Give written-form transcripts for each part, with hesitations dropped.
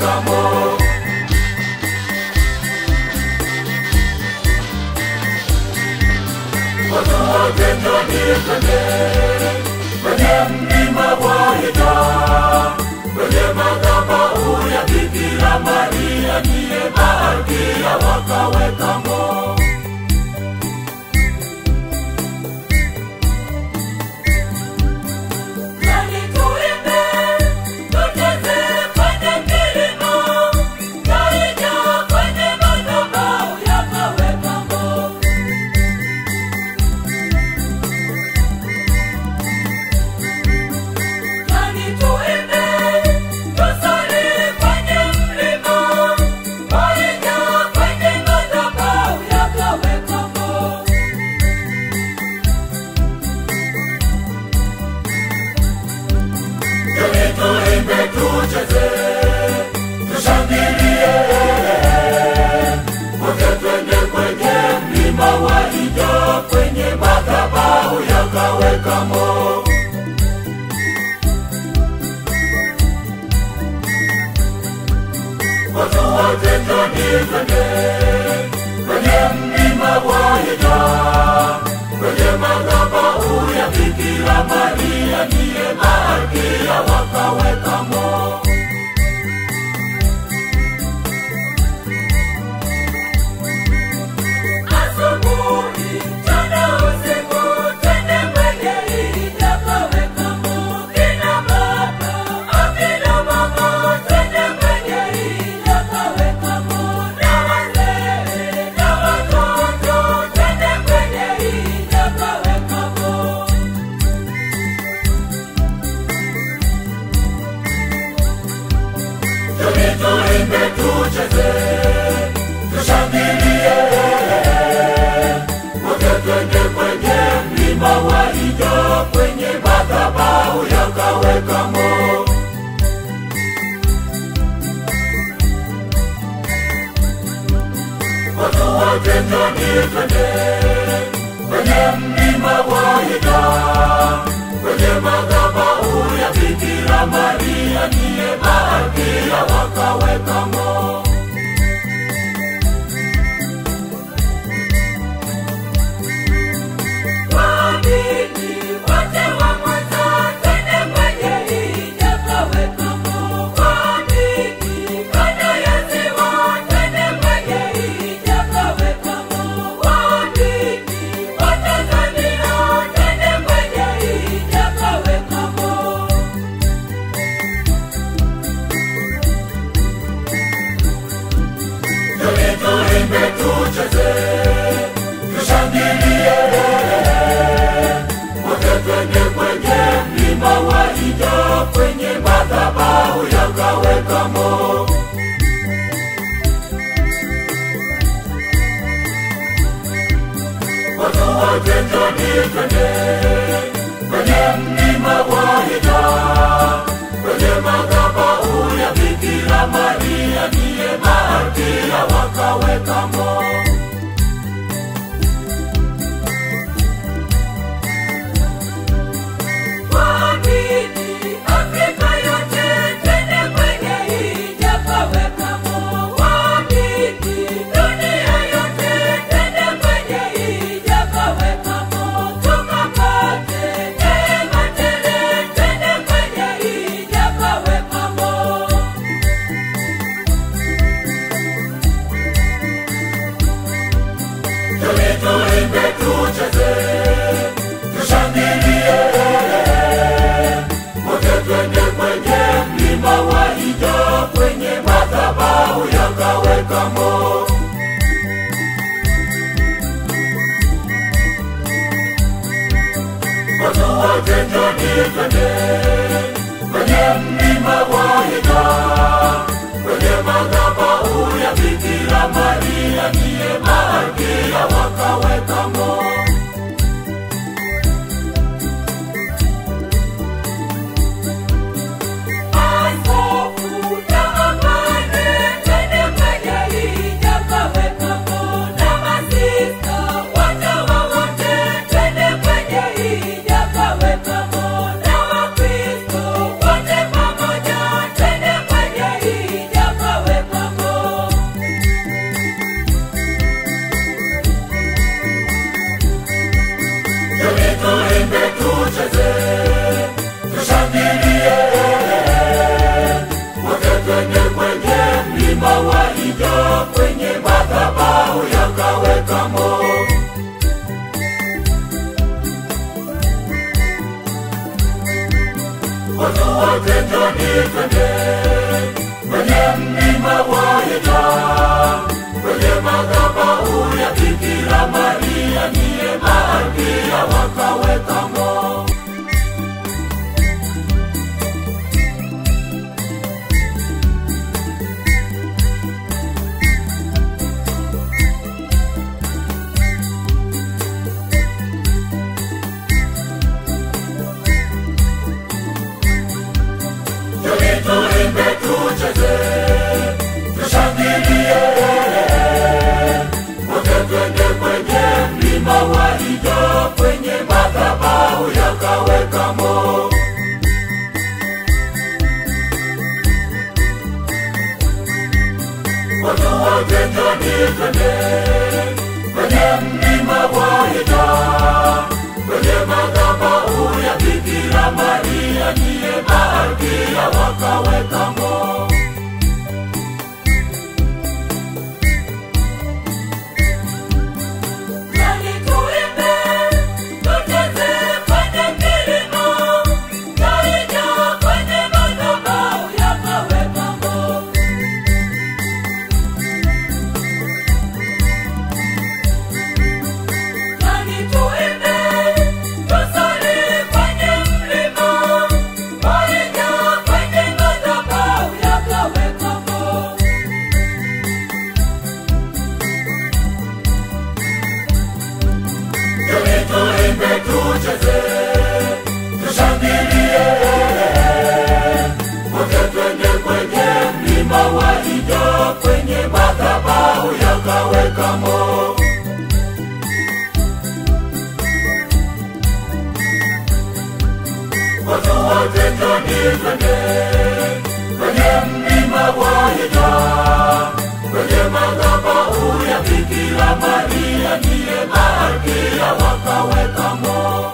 wakaweka mo. Watu wote njoni twende kwenye mlima wa Hija, kwenye madhabahu ya Bikira Maria ndiye Malkia wakaweka mo. Kwenye madhabahu yakaweka mo. Watu wote njoni twende kwenye mlima wa Hija, kwenye madhabahu ya Bikira Maria ndiye Malkia wakaweka mo. Tuimbe tucheze, tushangilie, wote twende kwenye mlima wa Hija, kwenye madhabahu yakaweka mo. Watu wote njoni twende kwenye mlima wa Hija, kwenye madhabahu ya Bikira Maria ndiye Malkia wakaweka mo. Tuimbe tucheze, tushangilie, wote twende kwenye mlima wa Hija, kwenye madhabahu yakaweka mo. Watu wote njoni twende kwenye mlima wa Hija, kwenye madhabahu ya Bikira Maria ndiye Malkia wakaweka mo. Tuimbe tucheze, tushangilie, wote twende kwenye mlima wa Hija, kwenye madhabahu yakaweka mo. Watu wote njoni twende kwenye mlima wa Hija, kwenye madhabahu ya Bikira Maria ndiye Malkia wakaweka mo. mlima walija kwenye madhabahu yakawekamo. Watu wote njoni twende kwenye mlima walija, kwenye madhabahu ya Bikira Maria niye malkia wakawekamo. Tuimbe tucheze, tushangilie, wote twende kwenye mlima walija, kwenye madhabahu yakawekamo. Watu wote njoni twende kwenye mlima walija, kwenye madhabahu ya Bikira Maria niye malkia wakawekamo. Nani tuimbe, tucheze kwenye milima, walija kwenye madhabahu yakawekamo. Nani tuimbe, tusali kwenye mlima, walija kwenye madhabahu yakawekamo. Tuimbe tucheze, tushangilie, wote twende kwenye mlima walija, kwenye madhabahu yakawekamo. Watu wote njoni twende kwenye mlima walija, kwenye madhabahu ya Bikira Maria niye malkia wakawekamo.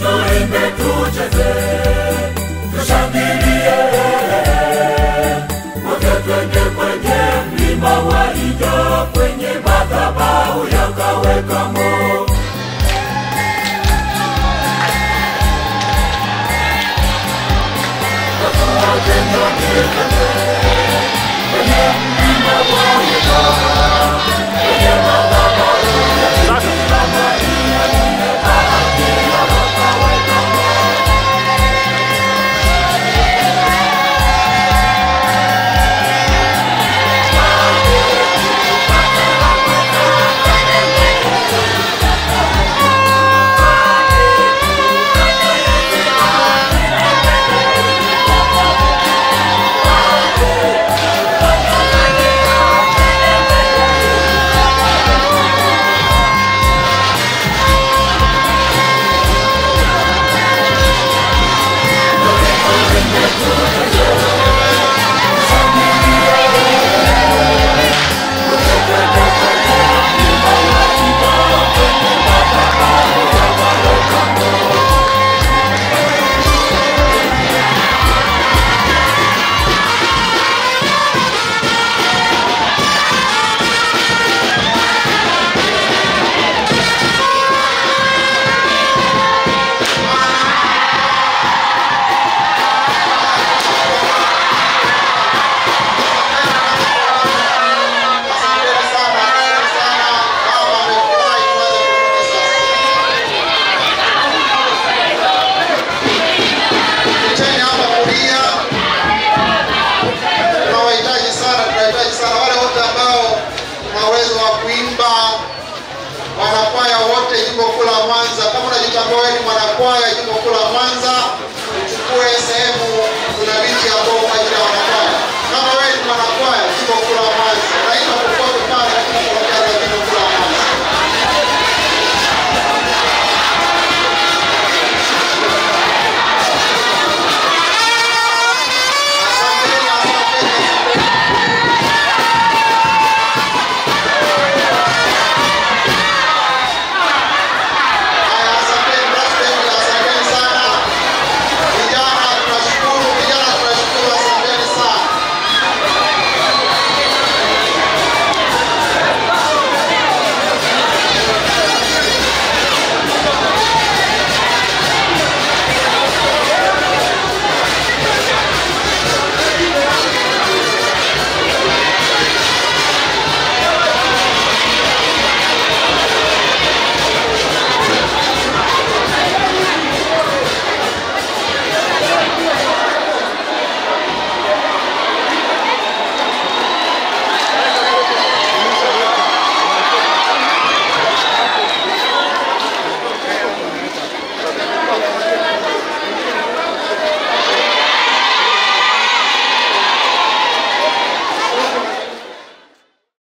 Tuimbe tucheze, tushangilie, wote twende kwenye mlima walija, kwenye madhabahu yakawekamo. Watu wote njoni twende kwenye mlima walija, kwenye madhabahu ya Bikira Maria niye malkia wakawekamo. Wanakwaya wote jimbo kuu la Mwanza, kama unajitambua wewe ni